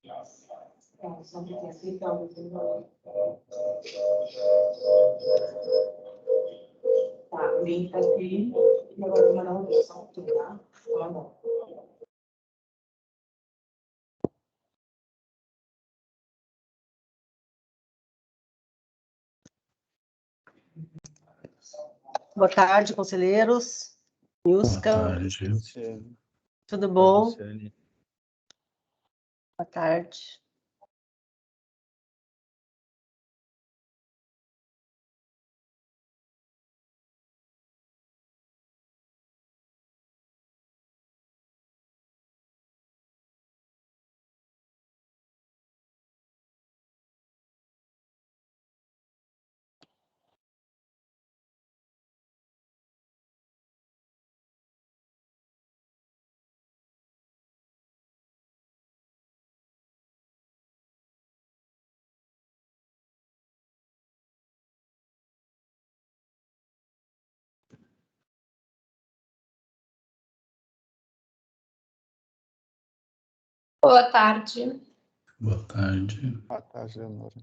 Tá, o link tá aqui. E agora eu vou mandar um vídeo, só um pouquinho, tá? Vou mandar. Boa tarde, conselheiros. Nilska, Boa tarde. tudo bom? Luciane. Boa tarde. Boa tarde. Boa tarde. Boa tarde, Leonora.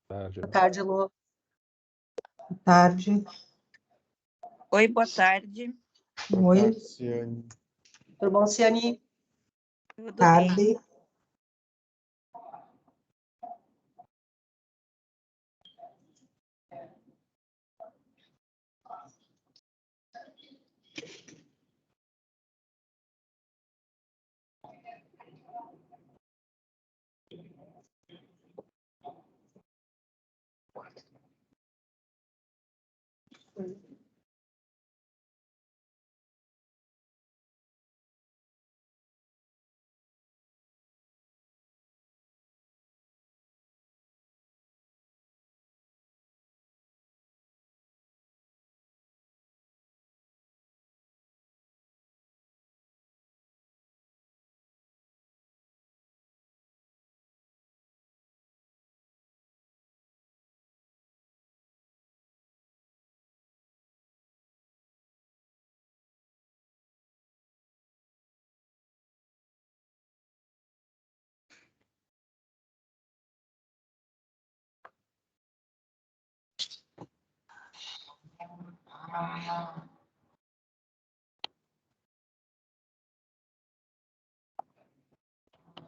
Boa tarde, Lu. Boa tarde. Oi, boa tarde. Boa Oi. tarde, Luciane. Tudo bom, Ciane? Tudo bem? Tarde.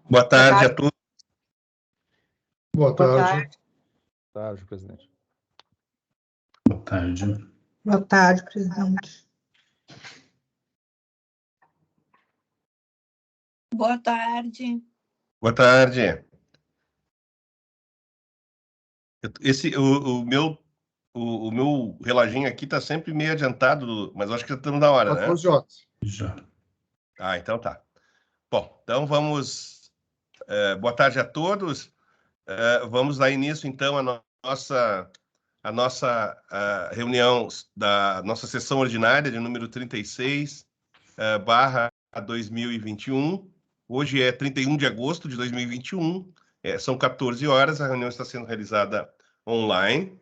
Boa tarde a todos. Boa Boa tarde. tarde. Boa tarde, presidente. Boa tarde. Boa tarde, presidente. Boa tarde. Boa tarde. O meu reloginho aqui está sempre meio adiantado, mas eu acho que já estamos na hora, né? 14 horas. Já. Ah, então tá. Bom, então vamos. Boa tarde a todos. Vamos dar início, então, à nossa reunião da nossa sessão ordinária de número 36, barra 2021. Hoje é 31 de agosto de 2021, são 14 horas, a reunião está sendo realizada online.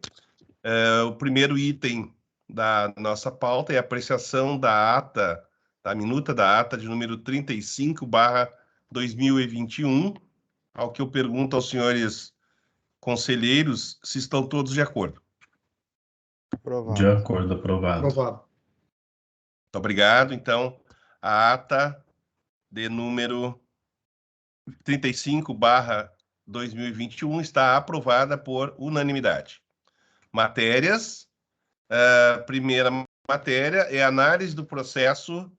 O primeiro item da nossa pauta é a apreciação da ata, da minuta da ata de número 35, barra 2021, ao que eu pergunto aos senhores conselheiros se estão todos de acordo. Aprovado. De acordo, aprovado. Aprovado. Muito obrigado. Então, a ata de número 35, barra 2021, está aprovada por unanimidade. Matérias. Primeira matéria é análise do processo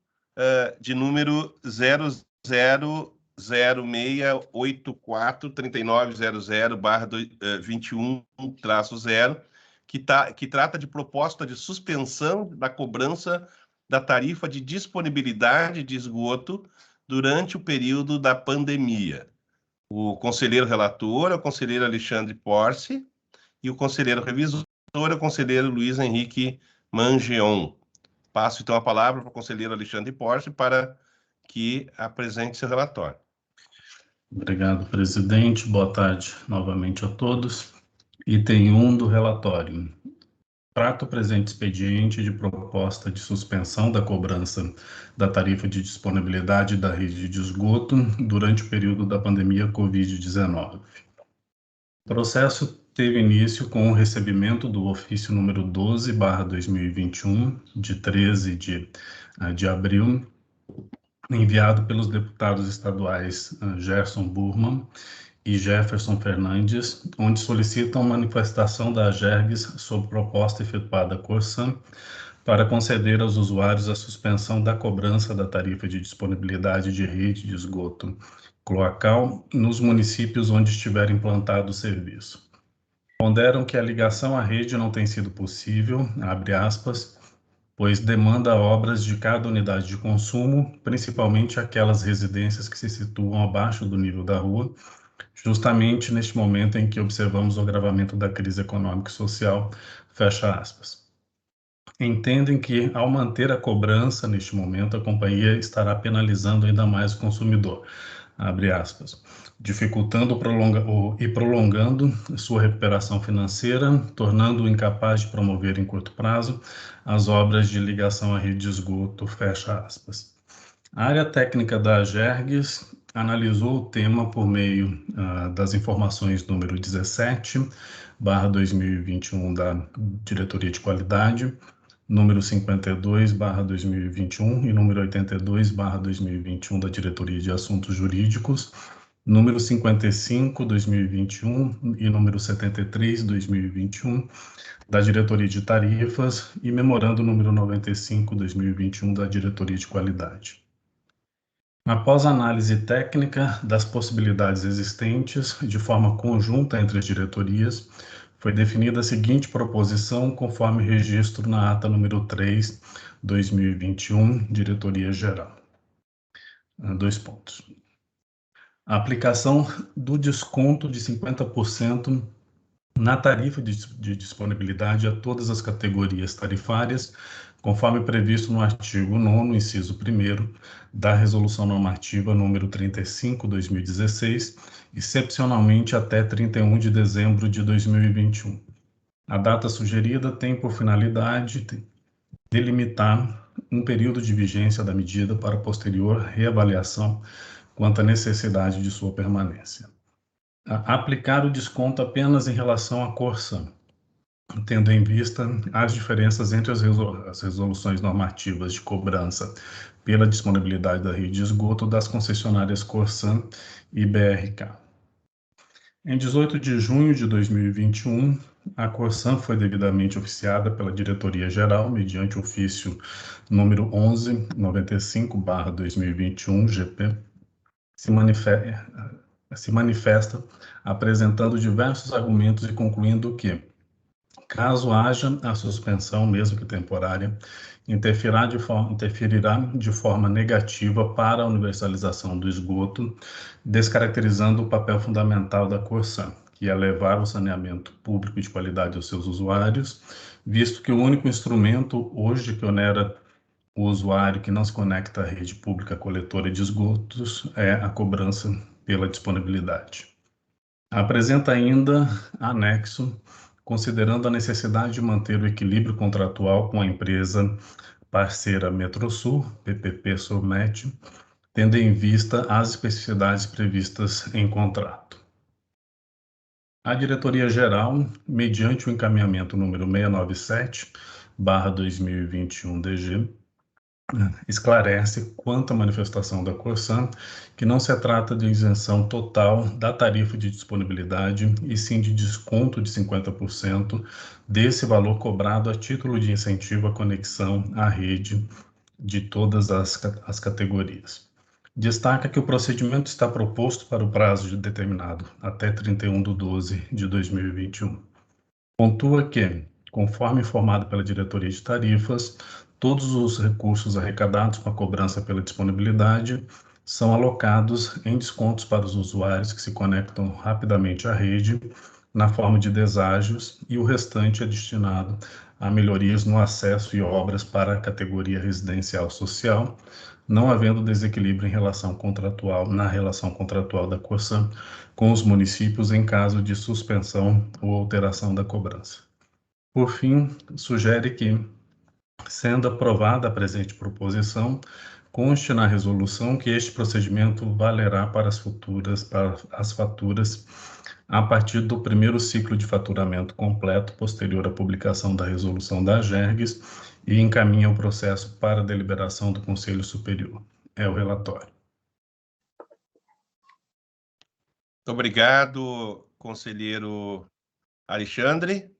de número 0006843900/21-0, que trata de proposta de suspensão da cobrança da tarifa de disponibilidade de esgoto durante o período da pandemia. O conselheiro relator é o conselheiro Alexandre Porce e o conselheiro revisor é o conselheiro Luiz Henrique Mangeon. Passo, então, a palavra para o conselheiro Alexandre Porce para que apresente seu relatório. Obrigado, presidente. Boa tarde novamente a todos. Item 1 do relatório. trata o presente expediente de proposta de suspensão da cobrança da tarifa de disponibilidade da rede de esgoto durante o período da pandemia Covid-19. O processo teve início com o recebimento do ofício número 12/2021, de 13 de abril, enviado pelos deputados estaduais Gerson Burman e Jefferson Fernandes, onde solicitam manifestação da AGERGS sobre proposta efetuada à Corsan para conceder aos usuários a suspensão da cobrança da tarifa de disponibilidade de rede de esgoto cloacal nos municípios onde estiver implantado o serviço. Ponderam que a ligação à rede não tem sido possível, abre aspas, pois demanda obras de cada unidade de consumo, principalmente aquelas residências que se situam abaixo do nível da rua, justamente neste momento em que observamos o agravamento da crise econômica e social, fecha aspas. Entendem que, ao manter a cobrança neste momento, a companhia estará penalizando ainda mais o consumidor, abre aspas, dificultando e prolongando sua recuperação financeira, tornando-o incapaz de promover em curto prazo as obras de ligação à rede de esgoto, fecha aspas. A área técnica da AGERGS analisou o tema por meio das informações número 17/2021 da Diretoria de Qualidade, número 52/2021 e número 82/2021 da Diretoria de Assuntos Jurídicos, número 55/2021 e número 73/2021 da Diretoria de Tarifas e memorando número 95/2021 da Diretoria de Qualidade. Após análise técnica das possibilidades existentes, de forma conjunta entre as diretorias, foi definida a seguinte proposição, conforme registro na ata número 3/2021, Diretoria Geral. 2 pontos. A aplicação do desconto de 50% na tarifa de disponibilidade a todas as categorias tarifárias, conforme previsto no artigo 9º, inciso 1º, da Resolução Normativa número 35/2016, excepcionalmente até 31 de dezembro de 2021. A data sugerida tem por finalidade delimitar um período de vigência da medida para posterior reavaliação quanto à necessidade de sua permanência. Aplicar o desconto apenas em relação à Corsan, tendo em vista as diferenças entre as resoluções normativas de cobrança pela disponibilidade da rede de esgoto das concessionárias Corsan e BRK. Em 18 de junho de 2021, a Corsan foi devidamente oficiada pela Diretoria Geral, mediante ofício número 1195/2021, GP, se manifesta apresentando diversos argumentos e concluindo que, caso haja a suspensão, mesmo que temporária, interferirá de forma negativa para a universalização do esgoto, descaracterizando o papel fundamental da Corsan, que é levar o saneamento público de qualidade aos seus usuários, visto que o único instrumento hoje que onera o usuário que não se conecta à rede pública coletora de esgotos é a cobrança pela disponibilidade. Apresenta ainda anexo, considerando a necessidade de manter o equilíbrio contratual com a empresa parceira Metrosul, PPP Surmet, tendo em vista as especificidades previstas em contrato. A Diretoria Geral, mediante o encaminhamento número 697/2021 DG, esclarece quanto à manifestação da Corsan que não se trata de isenção total da tarifa de disponibilidade e sim de desconto de 50% desse valor cobrado a título de incentivo à conexão à rede de todas as categorias. Destaca que o procedimento está proposto para o prazo determinado até 31/12/2021. Pontua que, conforme informado pela Diretoria de Tarifas, todos os recursos arrecadados com a cobrança pela disponibilidade são alocados em descontos para os usuários que se conectam rapidamente à rede, na forma de deságios, e o restante é destinado a melhorias no acesso e obras para a categoria residencial social, não havendo desequilíbrio na relação contratual da Corsan com os municípios em caso de suspensão ou alteração da cobrança. Por fim, sugere que, sendo aprovada a presente proposição, conste na resolução que este procedimento valerá para as faturas a partir do primeiro ciclo de faturamento completo posterior à publicação da resolução da AGERGS e encaminha o processo para deliberação do Conselho Superior. É o relatório. Muito obrigado, conselheiro Alexandre.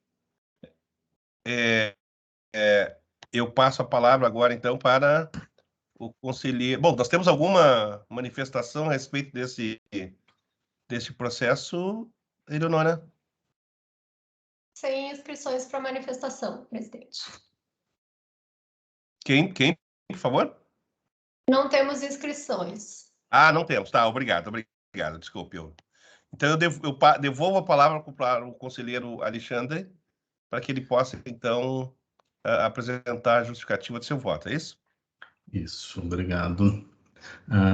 Eu passo a palavra agora, então, para o conselheiro. Bom, nós temos alguma manifestação a respeito desse processo, Eleonora? Sem inscrições para manifestação, presidente. Quem, por favor? Não temos inscrições. Ah, não temos. Tá, obrigado. Desculpe. Então, eu devolvo a palavra para o conselheiro Alexandre, para que ele possa, então, apresentar a justificativa do seu voto. É isso? Isso, obrigado.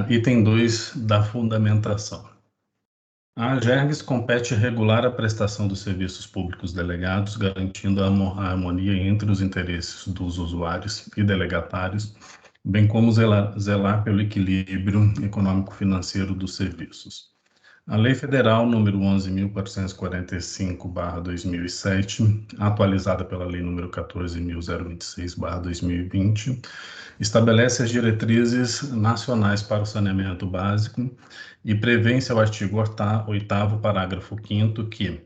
Item 2 da fundamentação. A AGERGS compete regular a prestação dos serviços públicos delegados, garantindo a harmonia entre os interesses dos usuários e delegatários, bem como zelar pelo equilíbrio econômico-financeiro dos serviços. A Lei Federal número 11.445/2007, atualizada pela Lei número 14.026/2020, estabelece as diretrizes nacionais para o saneamento básico e prevê em seu artigo 8º, parágrafo 5º, que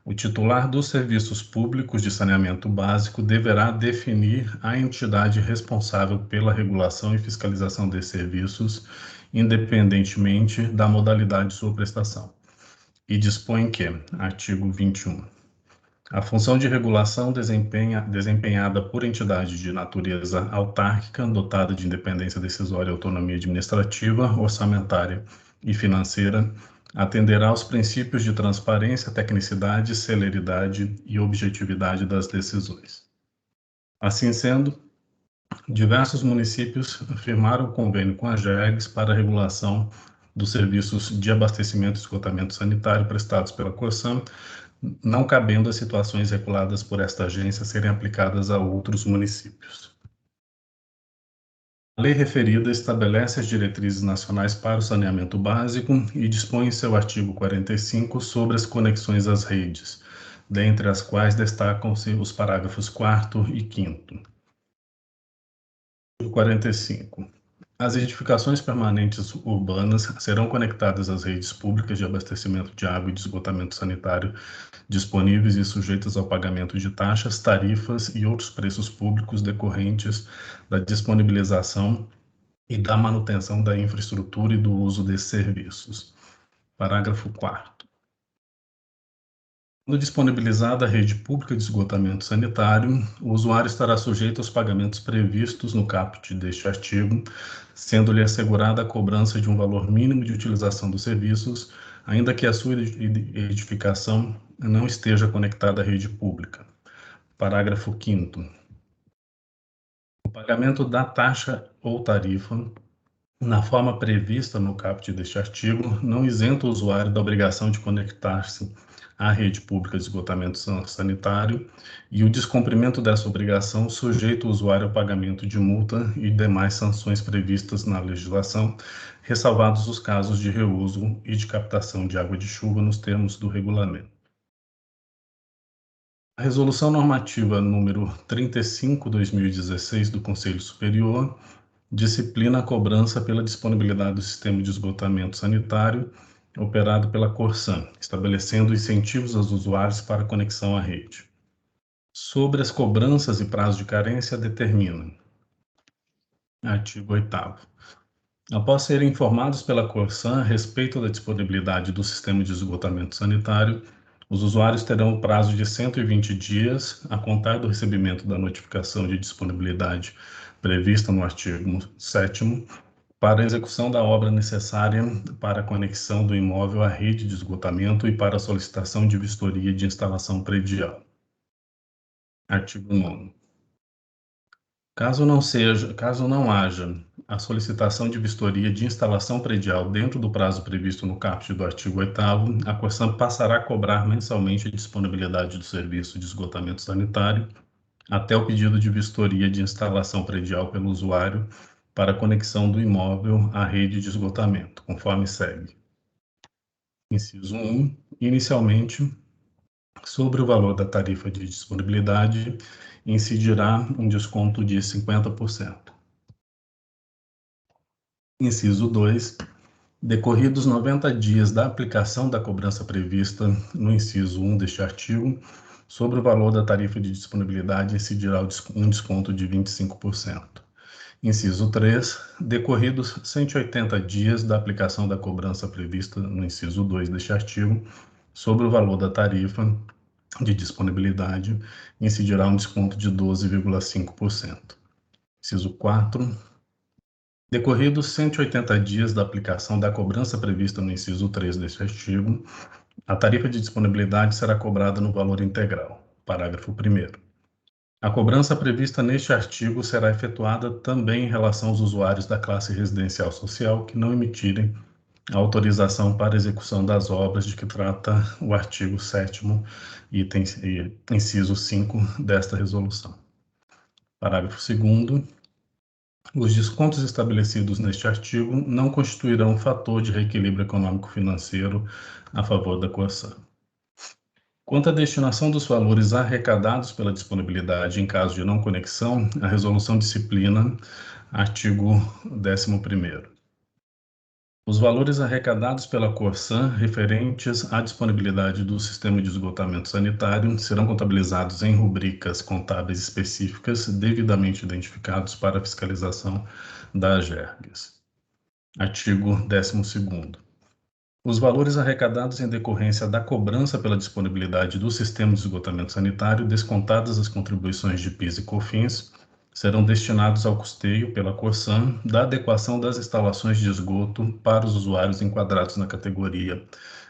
o titular dos serviços públicos de saneamento básico deverá definir a entidade responsável pela regulação e fiscalização de serviços, independentemente da modalidade de sua prestação. E dispõe que, artigo 21, a função de regulação desempenhada por entidade de natureza autárquica, dotada de independência decisória e autonomia administrativa, orçamentária e financeira, atenderá aos princípios de transparência, tecnicidade, celeridade e objetividade das decisões. Assim sendo, diversos municípios firmaram convênio com a AGERGS para a regulação dos serviços de abastecimento e esgotamento sanitário prestados pela Corsan, não cabendo as situações reguladas por esta agência serem aplicadas a outros municípios. A lei referida estabelece as diretrizes nacionais para o saneamento básico e dispõe em seu artigo 45 sobre as conexões às redes, dentre as quais destacam-se os parágrafos 4º e 5º. 45. As edificações permanentes urbanas serão conectadas às redes públicas de abastecimento de água e de esgotamento sanitário disponíveis e sujeitas ao pagamento de taxas, tarifas e outros preços públicos decorrentes da disponibilização e da manutenção da infraestrutura e do uso desses serviços. Parágrafo 4º. Quando disponibilizada a rede pública de esgotamento sanitário, o usuário estará sujeito aos pagamentos previstos no caput deste artigo, sendo-lhe assegurada a cobrança de um valor mínimo de utilização dos serviços, ainda que a sua edificação não esteja conectada à rede pública. Parágrafo 5º. O pagamento da taxa ou tarifa, na forma prevista no caput deste artigo, não isenta o usuário da obrigação de conectar-se à rede pública de esgotamento sanitário e o descumprimento dessa obrigação sujeita o usuário ao pagamento de multa e demais sanções previstas na legislação, ressalvados os casos de reuso e de captação de água de chuva nos termos do regulamento. A Resolução Normativa número 35/2016 do Conselho Superior disciplina a cobrança pela disponibilidade do sistema de esgotamento sanitário operado pela Corsan, estabelecendo incentivos aos usuários para conexão à rede. Sobre as cobranças e prazo de carência, determina. Artigo 8º. Após serem informados pela Corsan a respeito da disponibilidade do sistema de esgotamento sanitário, os usuários terão o prazo de 120 dias a contar do recebimento da notificação de disponibilidade prevista no artigo 7º, para a execução da obra necessária para a conexão do imóvel à rede de esgotamento e para a solicitação de vistoria de instalação predial. Artigo 9º. Caso não haja a solicitação de vistoria de instalação predial dentro do prazo previsto no caput do artigo 8º, a Corsan passará a cobrar mensalmente a disponibilidade do serviço de esgotamento sanitário até o pedido de vistoria de instalação predial pelo usuário para conexão do imóvel à rede de esgotamento, conforme segue. Inciso 1. Inicialmente, sobre o valor da tarifa de disponibilidade, incidirá um desconto de 50%. Inciso 2. Decorridos 90 dias da aplicação da cobrança prevista no inciso 1 deste artigo, sobre o valor da tarifa de disponibilidade incidirá um desconto de 25%. Inciso 3. Decorridos 180 dias da aplicação da cobrança prevista no inciso 2 deste artigo, sobre o valor da tarifa de disponibilidade, incidirá um desconto de 12,5%. Inciso 4. Decorridos 180 dias da aplicação da cobrança prevista no inciso 3 deste artigo, a tarifa de disponibilidade será cobrada no valor integral. Parágrafo 1º. A cobrança prevista neste artigo será efetuada também em relação aos usuários da classe residencial social que não emitirem a autorização para execução das obras de que trata o artigo 7º, inciso 5 desta resolução. Parágrafo 2º. Os descontos estabelecidos neste artigo não constituirão fator de reequilíbrio econômico-financeiro a favor da Corsan. Quanto à destinação dos valores arrecadados pela disponibilidade em caso de não conexão, a resolução disciplina artigo 11º. Os valores arrecadados pela Corsan referentes à disponibilidade do sistema de esgotamento sanitário serão contabilizados em rubricas contábeis específicas devidamente identificados para a fiscalização da AGERGS. Artigo 12º. Os valores arrecadados em decorrência da cobrança pela disponibilidade do sistema de esgotamento sanitário, descontadas as contribuições de PIS e COFINS, serão destinados ao custeio pela Corsan da adequação das instalações de esgoto para os usuários enquadrados na categoria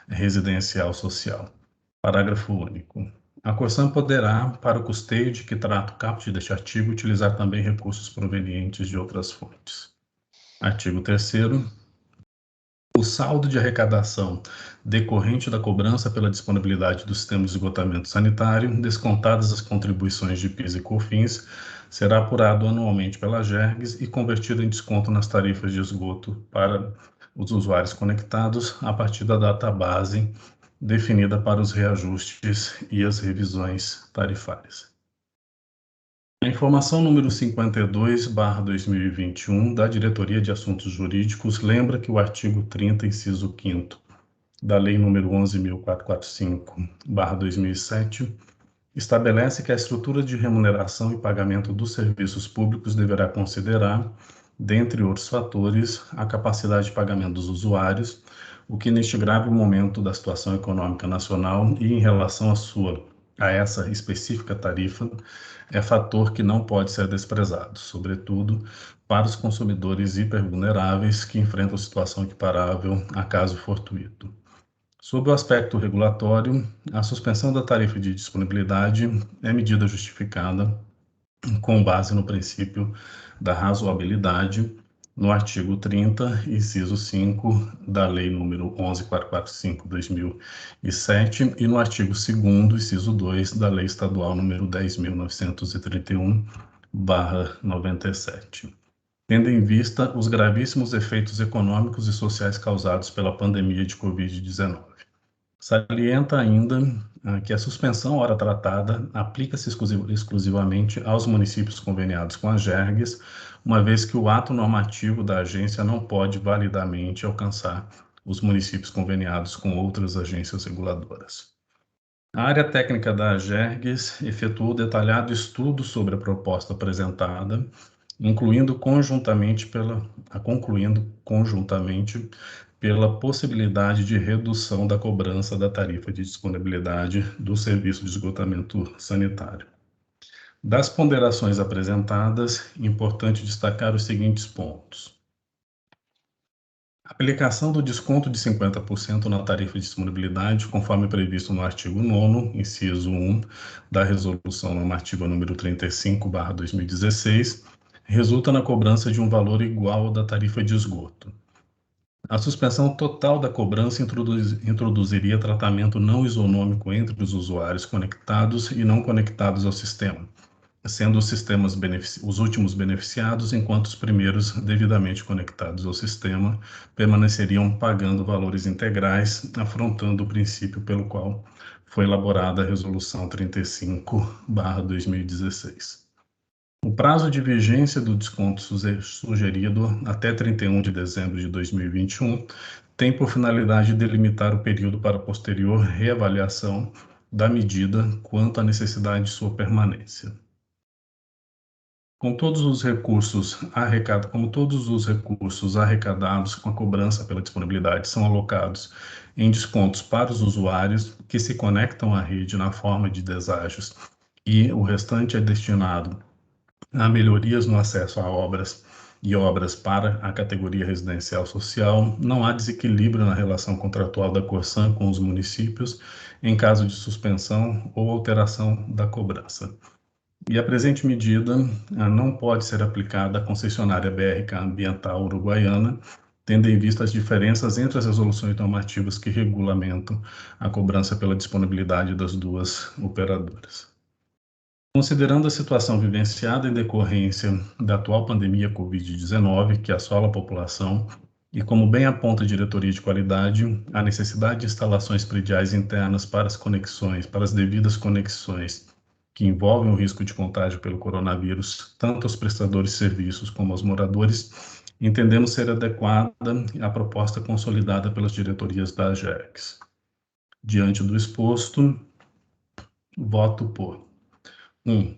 residencial social. Parágrafo único. A Corsan poderá, para o custeio de que trata o caput deste artigo, utilizar também recursos provenientes de outras fontes. Artigo 3º. O saldo de arrecadação decorrente da cobrança pela disponibilidade do sistema de esgotamento sanitário, descontadas as contribuições de PIS e COFINS, será apurado anualmente pela AGERGS e convertido em desconto nas tarifas de esgoto para os usuários conectados a partir da data base definida para os reajustes e as revisões tarifárias. A informação número 52/2021 da Diretoria de Assuntos Jurídicos lembra que o artigo 30, inciso 5º da Lei número 11.445/2007 estabelece que a estrutura de remuneração e pagamento dos serviços públicos deverá considerar, dentre outros fatores, a capacidade de pagamento dos usuários, o que neste grave momento da situação econômica nacional e em relação a essa específica tarifa, é fator que não pode ser desprezado, sobretudo para os consumidores hipervulneráveis que enfrentam situação equiparável a caso fortuito. Sob o aspecto regulatório, a suspensão da tarifa de disponibilidade é medida justificada com base no princípio da razoabilidade, no artigo 30, inciso 5 da Lei número 11.445/2007 e no artigo 2º, inciso 2 da Lei Estadual número 10.931/97. Tendo em vista os gravíssimos efeitos econômicos e sociais causados pela pandemia de Covid-19. Salienta ainda que a suspensão ora tratada aplica-se exclusivamente aos municípios conveniados com a AGERGS, uma vez que o ato normativo da agência não pode validamente alcançar os municípios conveniados com outras agências reguladoras. A área técnica da AGERGS efetuou detalhado estudo sobre a proposta apresentada, concluindo conjuntamente pela possibilidade de redução da cobrança da tarifa de disponibilidade do serviço de esgotamento sanitário. Das ponderações apresentadas, é importante destacar os seguintes pontos. A aplicação do desconto de 50% na tarifa de disponibilidade, conforme previsto no artigo 9º, inciso 1, da Resolução Normativa número 35/2016, resulta na cobrança de um valor igual ao da tarifa de esgoto. A suspensão total da cobrança introduziria tratamento não isonômico entre os usuários conectados e não conectados ao sistema, sendo os últimos beneficiados, enquanto os primeiros, devidamente conectados ao sistema, permaneceriam pagando valores integrais, afrontando o princípio pelo qual foi elaborada a Resolução 35/2016. O prazo de vigência do desconto sugerido até 31 de dezembro de 2021 tem por finalidade delimitar o período para posterior reavaliação da medida quanto à necessidade de sua permanência. Como todos os recursos arrecadados com a cobrança pela disponibilidade são alocados em descontos para os usuários que se conectam à rede na forma de deságios e o restante é destinado a melhorias no acesso a obras para a categoria residencial social, não há desequilíbrio na relação contratual da Corsan com os municípios em caso de suspensão ou alteração da cobrança. E a presente medida não pode ser aplicada à concessionária BRK Ambiental Uruguaiana, tendo em vista as diferenças entre as resoluções normativas que regulamentam a cobrança pela disponibilidade das duas operadoras. Considerando a situação vivenciada em decorrência da atual pandemia Covid-19, que assola a população, e como bem aponta a Diretoria de Qualidade, a necessidade de instalações prediais internas para as devidas conexões, que envolvem o risco de contágio pelo coronavírus, tanto aos prestadores de serviços como aos moradores, entendemos ser adequada a proposta consolidada pelas diretorias da AGERGS. Diante do exposto, voto por 1.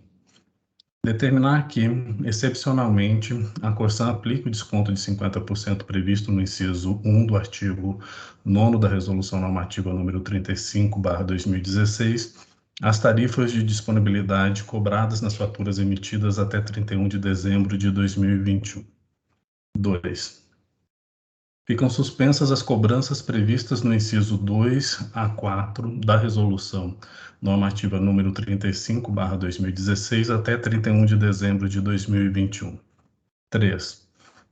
Determinar que, excepcionalmente, a Corsan aplique o desconto de 50% previsto no inciso 1 do artigo 9º da Resolução Normativa número 35/2016 às tarifas de disponibilidade cobradas nas faturas emitidas até 31 de dezembro de 2021. 2. Ficam suspensas as cobranças previstas no inciso 2 a 4 da Resolução Normativa número 35/2016 até 31 de dezembro de 2021. 3.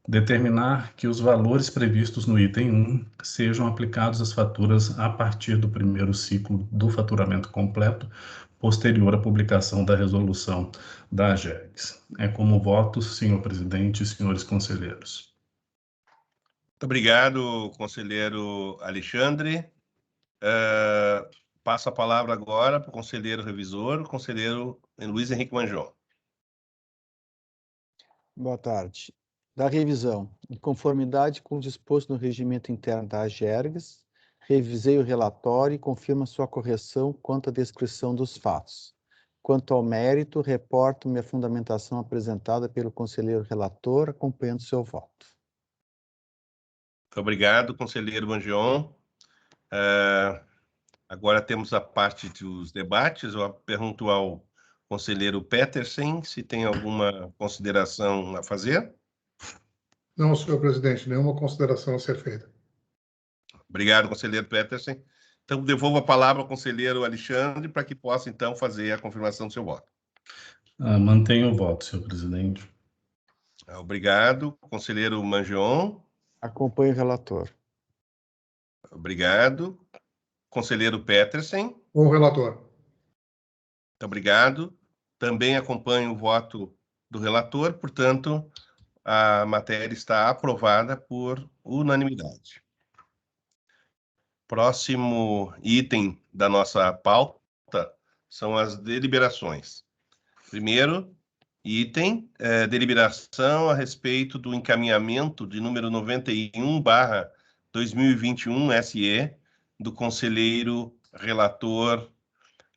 Determinar que os valores previstos no item 1 sejam aplicados às faturas a partir do primeiro ciclo do faturamento completo, posterior à publicação da resolução da AGERGS. É como voto, senhor presidente e senhores conselheiros. Muito obrigado, conselheiro Alexandre. Passo a palavra agora para o conselheiro revisor, o conselheiro Luiz Henrique Manjon. Boa tarde. Da revisão, em conformidade com o disposto no regimento interno da AGERGS, revisei o relatório e confirmo sua correção quanto à descrição dos fatos. Quanto ao mérito, reporto-me a fundamentação apresentada pelo conselheiro relator, acompanhando seu voto. Muito obrigado, conselheiro Manjon. Agora temos a parte dos debates. Eu pergunto ao conselheiro Petersen se tem alguma consideração a fazer. Não, senhor presidente, nenhuma consideração a ser feita. Obrigado, conselheiro Petersen. Então, devolvo a palavra ao conselheiro Alexandre para que possa, então, fazer a confirmação do seu voto. Mantenho o voto, senhor presidente. Obrigado. Conselheiro Manjon. Acompanho o relator. Obrigado. Conselheiro Petersen. Com o relator. Muito obrigado. Também acompanho o voto do relator, portanto, a matéria está aprovada por unanimidade. Próximo item da nossa pauta são as deliberações. Primeiro item, deliberação a respeito do encaminhamento de número 91/2021 SE do conselheiro relator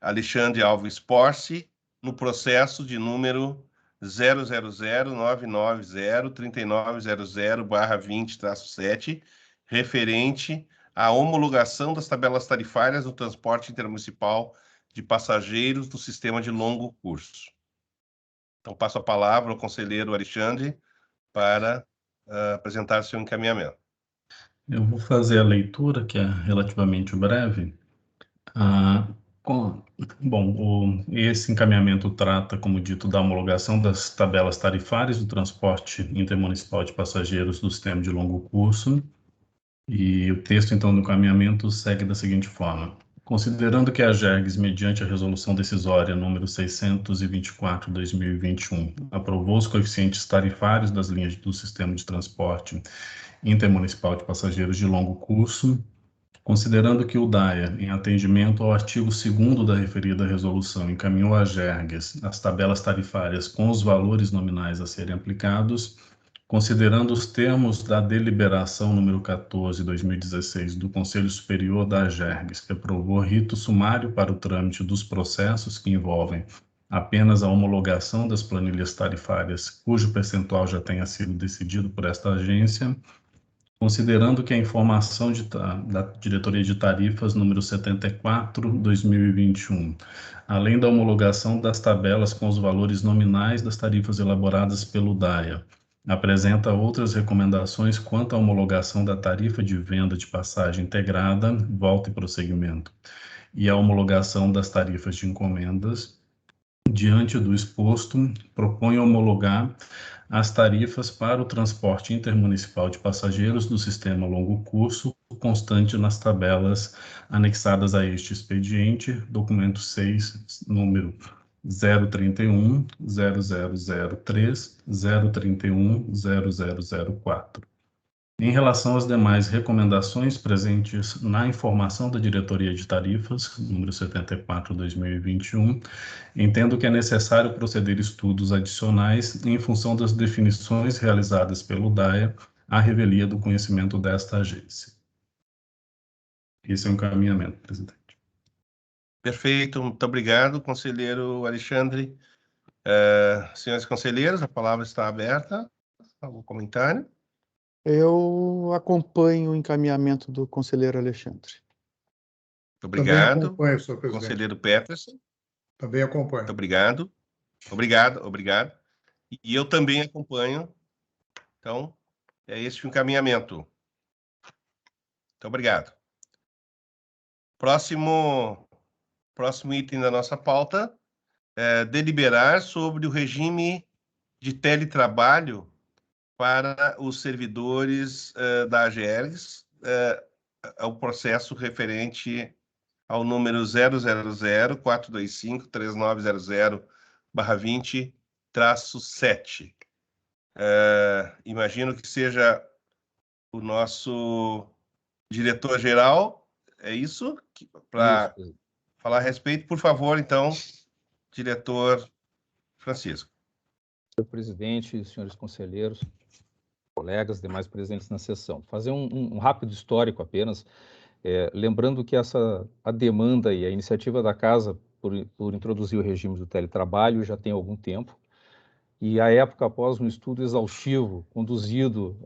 Alexandre Alves Porce, no processo de número 000-990-3900/20-7, referente à homologação das tabelas tarifárias do transporte intermunicipal de passageiros do sistema de longo curso. Então, passo a palavra ao conselheiro Alexandre para apresentar seu encaminhamento. Eu vou fazer a leitura, que é relativamente breve. Esse encaminhamento trata, como dito, da homologação das tabelas tarifárias do transporte intermunicipal de passageiros do sistema de longo curso. E o texto, então, do encaminhamento segue da seguinte forma. Considerando que a Agergs, mediante a resolução decisória número 624/2021, aprovou os coeficientes tarifários das linhas do sistema de transporte intermunicipal de passageiros de longo curso, considerando que o DAIA, em atendimento ao artigo 2º da referida resolução, encaminhou à Agergs as tabelas tarifárias com os valores nominais a serem aplicados, considerando os termos da deliberação número 14/2016 do Conselho Superior da Agergs, que aprovou rito sumário para o trâmite dos processos que envolvem apenas a homologação das planilhas tarifárias, cujo percentual já tenha sido decidido por esta agência, considerando que a informação da Diretoria de Tarifas número 74/2021, além da homologação das tabelas com os valores nominais das tarifas elaboradas pelo DAIA, apresenta outras recomendações quanto à homologação da tarifa de venda de passagem integrada, volta e prosseguimento, e a homologação das tarifas de encomendas. Diante do exposto, propõe homologar as tarifas para o transporte intermunicipal de passageiros do sistema longo curso, constante nas tabelas anexadas a este expediente, documento 6, número 031 0003 031 0004. Em relação às demais recomendações presentes na informação da Diretoria de Tarifas, número 74/2021, entendo que é necessário proceder estudos adicionais em função das definições realizadas pelo DAIA à revelia do conhecimento desta agência. Esse é o encaminhamento, presidente. Perfeito, muito obrigado, conselheiro Alexandre. Senhores conselheiros, a palavra está aberta. Algum comentário? Eu acompanho o encaminhamento do conselheiro Alexandre. Obrigado. Também acompanho, senhor presidente. Conselheiro Peterson. Também acompanho. Muito obrigado. Obrigado. E eu também acompanho. Então, é este o encaminhamento. Muito obrigado. Próximo item da nossa pauta é deliberar sobre o regime de teletrabalho para os servidores da Agergs, ao processo referente ao número 000-425-3900/20-7. Imagino que seja o nosso diretor-geral, é isso? Para falar a respeito, por favor, então, diretor Francisco. Senhor presidente, senhores conselheiros, colegas, demais presentes na sessão. Fazer um rápido histórico apenas, lembrando que a demanda e a iniciativa da Casa por introduzir o regime do teletrabalho já tem algum tempo, e à época, após um estudo exaustivo conduzido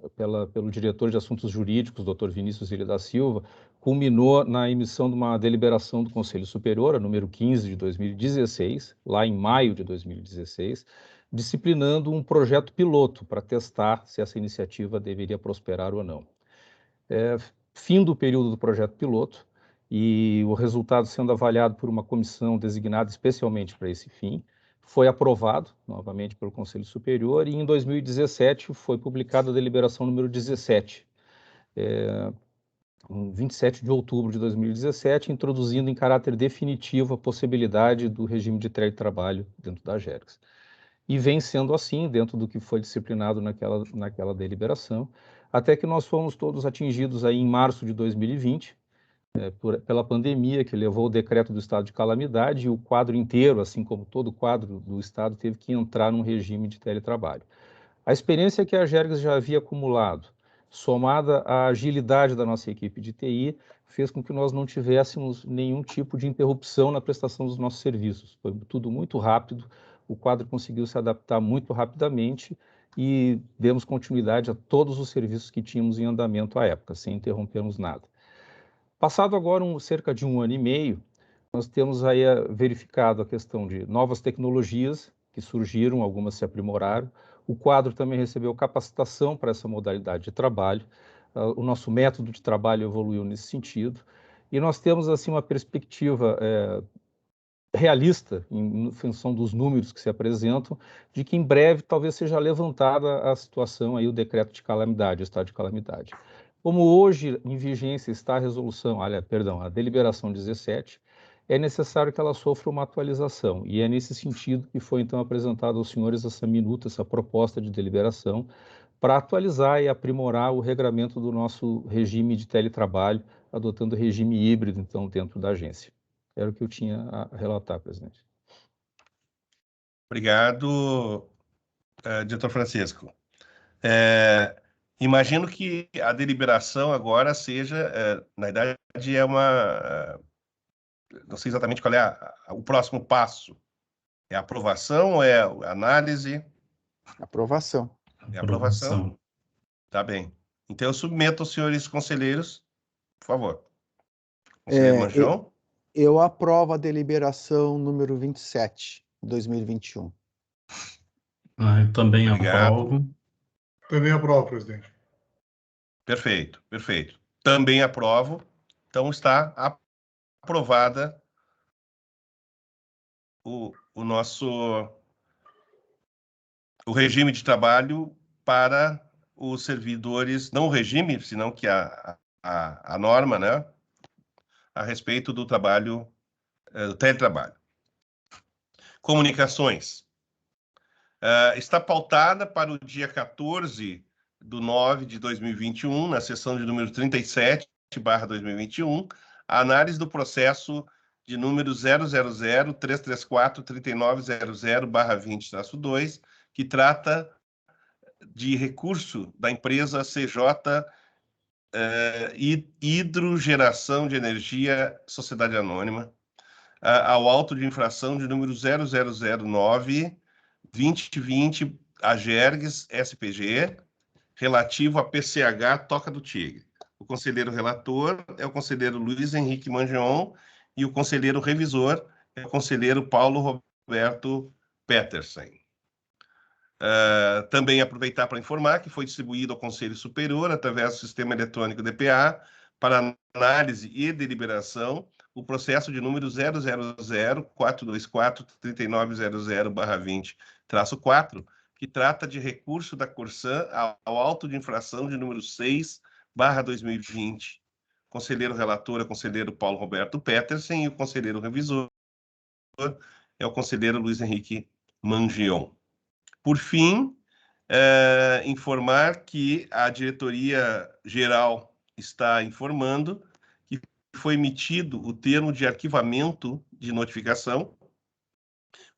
pelo diretor de Assuntos Jurídicos, Dr. Vinícius Ilha da Silva, culminou na emissão de uma deliberação do Conselho Superior, a número 15 de 2016, lá em maio de 2016, disciplinando um projeto piloto para testar se essa iniciativa deveria prosperar ou não. Fim do período do projeto piloto e o resultado sendo avaliado por uma comissão designada especialmente para esse fim, foi aprovado novamente pelo Conselho Superior e em 2017 foi publicada a deliberação número 17, 27 de outubro de 2017, introduzindo em caráter definitivo a possibilidade do regime de teletrabalho dentro da Agergs. E vem sendo assim, dentro do que foi disciplinado naquela deliberação, até que nós fomos todos atingidos aí em março de 2020, pela pandemia, que levou o decreto do estado de calamidade, e o quadro inteiro, assim como todo o quadro do estado, teve que entrar num regime de teletrabalho. A experiência que a Agergs já havia acumulado, somada à agilidade da nossa equipe de TI, fez com que nós não tivéssemos nenhum tipo de interrupção na prestação dos nossos serviços. Foi tudo muito rápido, o quadro conseguiu se adaptar muito rapidamente e demos continuidade a todos os serviços que tínhamos em andamento à época, sem interrompermos nada. Passado agora cerca de 1 ano e meio, nós temos aí verificado a questão de novas tecnologias que surgiram, algumas se aprimoraram. O quadro também recebeu capacitação para essa modalidade de trabalho. O nosso método de trabalho evoluiu nesse sentido. E nós temos assim uma perspectiva realista, em função dos números que se apresentam, de que em breve talvez seja levantada a situação, aí, o decreto de calamidade, o estado de calamidade. Como hoje em vigência está a resolução, a deliberação 17, é necessário que ela sofra uma atualização, e é nesse sentido que foi então apresentada aos senhores essa minuta, essa proposta de deliberação, para atualizar e aprimorar o regramento do nosso regime de teletrabalho, adotando o regime híbrido, então, dentro da agência. Era o que eu tinha a relatar, presidente. Obrigado, diretor Francisco. Imagino que a deliberação agora seja, na verdade, não sei exatamente qual é o próximo passo. É aprovação ou é análise? Aprovação. É aprovação? Tá bem. Então, eu submeto aos senhores conselheiros, por favor. Conselheiro Manjão? Eu aprovo a deliberação número 27, 2021. Eu também Obrigado. aprovo. Também aprovo, presidente. Perfeito, perfeito. Também aprovo. Então, está aprovada o regime de trabalho para os servidores, não o regime, senão que a norma, né, a respeito do trabalho, do teletrabalho. Comunicações. Está pautada para o dia 14/9/2021, na sessão de número 37/2021, a análise do processo de número 000-334-3900/20-2, que trata de recurso da empresa CJ Hidrogeração de Energia Sociedade Anônima, ao auto de infração de número 0009-2020 AGERGS SPG, relativo a PCH Toca do Tigre. O conselheiro relator é o conselheiro Luiz Henrique Mangeon e o conselheiro revisor é o conselheiro Paulo Roberto Petersen. Também aproveitar para informar que foi distribuído ao Conselho Superior, através do sistema eletrônico DPA, para análise e deliberação, o processo de número 000-424-3900/20-4, que trata de recurso da Corsan ao auto de infração de número 6/2020. Conselheiro relator é o conselheiro Paulo Roberto Petersen e o conselheiro revisor é o conselheiro Luiz Henrique Mangeon. Por fim, informar que a diretoria-geral está informando que foi emitido o termo de arquivamento de notificação,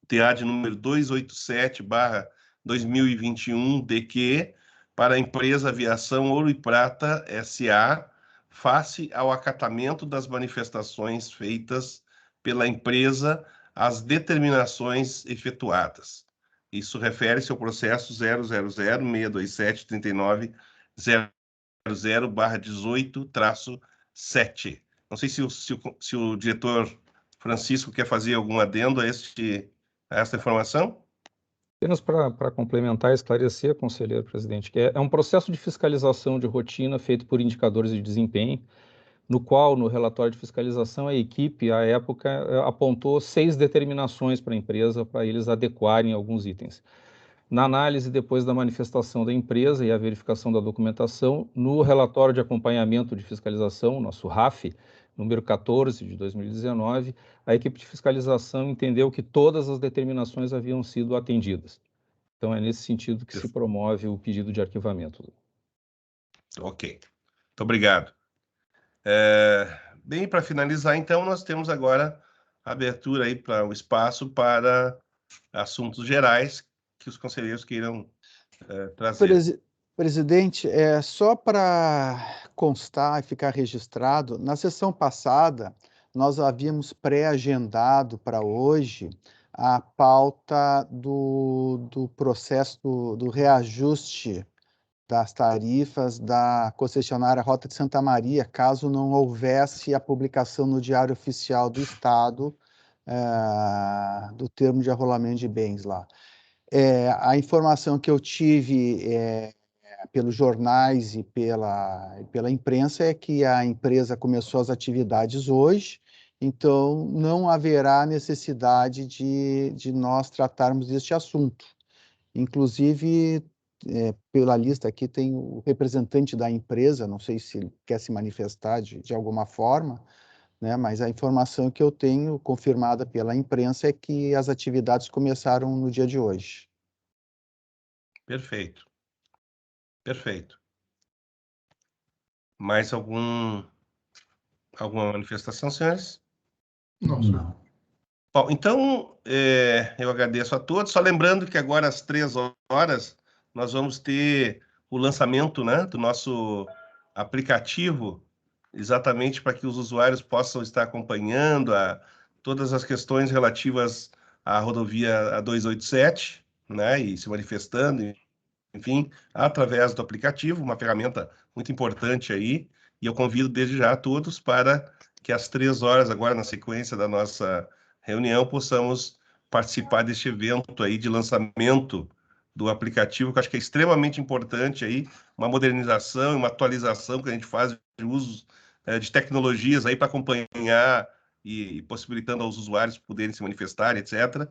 TA de número 287/2021-DQ, para a empresa Aviação Ouro e Prata S.A., face ao acatamento das manifestações feitas pela empresa às determinações efetuadas. Isso refere-se ao processo 000-627-3900/18-7. Não sei se o diretor Francisco quer fazer algum adendo a essa informação? Apenas para complementar e esclarecer, conselheiro presidente, que é um processo de fiscalização de rotina feito por indicadores de desempenho, no qual, no relatório de fiscalização, a equipe, à época, apontou 6 determinações para a empresa, para eles adequarem alguns itens. Na análise, depois da manifestação da empresa e a verificação da documentação, no relatório de acompanhamento de fiscalização, nosso RAF, número 14 de 2019, a equipe de fiscalização entendeu que todas as determinações haviam sido atendidas. Então, é nesse sentido que se promove o pedido de arquivamento. Ok. Muito obrigado. Bem, para finalizar, então, nós temos agora a abertura aí para o espaço para assuntos gerais que os conselheiros queiram trazer. Presidente, só para constar e ficar registrado, na sessão passada, nós havíamos pré-agendado para hoje a pauta do processo do reajuste das tarifas da concessionária Rota de Santa Maria, caso não houvesse a publicação no Diário Oficial do Estado do termo de arrolamento de bens lá. A informação que eu tive pelos jornais e pela imprensa é que a empresa começou as atividades hoje então não haverá necessidade de nós tratarmos deste assunto. Inclusive, pela lista aqui tem o representante da empresa, não sei se ele quer se manifestar de alguma forma, né, mas a informação que eu tenho, confirmada pela imprensa, é que as atividades começaram no dia de hoje. Perfeito. Perfeito. Mais alguma manifestação, senhores? Não, senhor. Não. Bom, então, eu agradeço a todos. Só lembrando que agora, às 3h, nós vamos ter o lançamento, né, do nosso aplicativo, exatamente para que os usuários possam estar acompanhando todas as questões relativas à rodovia A287, né, e se manifestando, enfim, através do aplicativo, uma ferramenta muito importante aí. E eu convido desde já a todos para que às 3h, agora na sequência da nossa reunião, possamos participar deste evento aí de lançamento do aplicativo, que eu acho que é extremamente importante aí, uma modernização, uma atualização que a gente faz de uso de tecnologias aí para acompanhar e possibilitando aos usuários poderem se manifestar, etc.,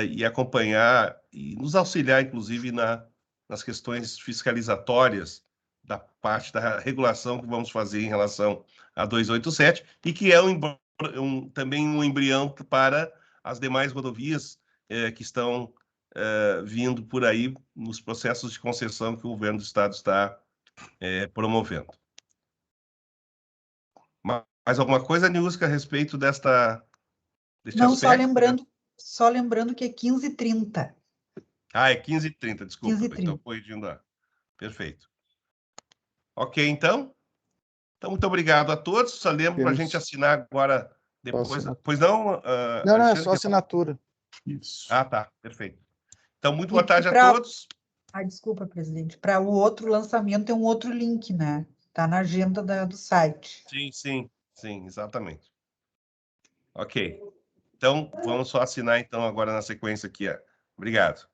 e acompanhar e nos auxiliar, inclusive, nas questões fiscalizatórias da parte da regulação que vamos fazer em relação a 287, e que é também um embrião para as demais rodovias que estão vindo por aí nos processos de concessão que o governo do Estado está promovendo. Mais alguma coisa, Nilska, a respeito deste Não, aspecto? só lembrando que é 15h30. É 15h30, desculpa. 15h30. Então, corrigindo lá. Perfeito. Ok, então. Então, muito obrigado a todos. Só lembro para a gente assinar agora depois. Pois não, Não, é Alexandre? só assinatura. Isso. Tá, perfeito. Então, muito E boa tarde a pra- todos. Desculpa, presidente. Para o outro lançamento tem um outro link, né? Está na agenda do site. Sim, exatamente. Ok. Então, vamos só assinar então agora na sequência aqui. Obrigado.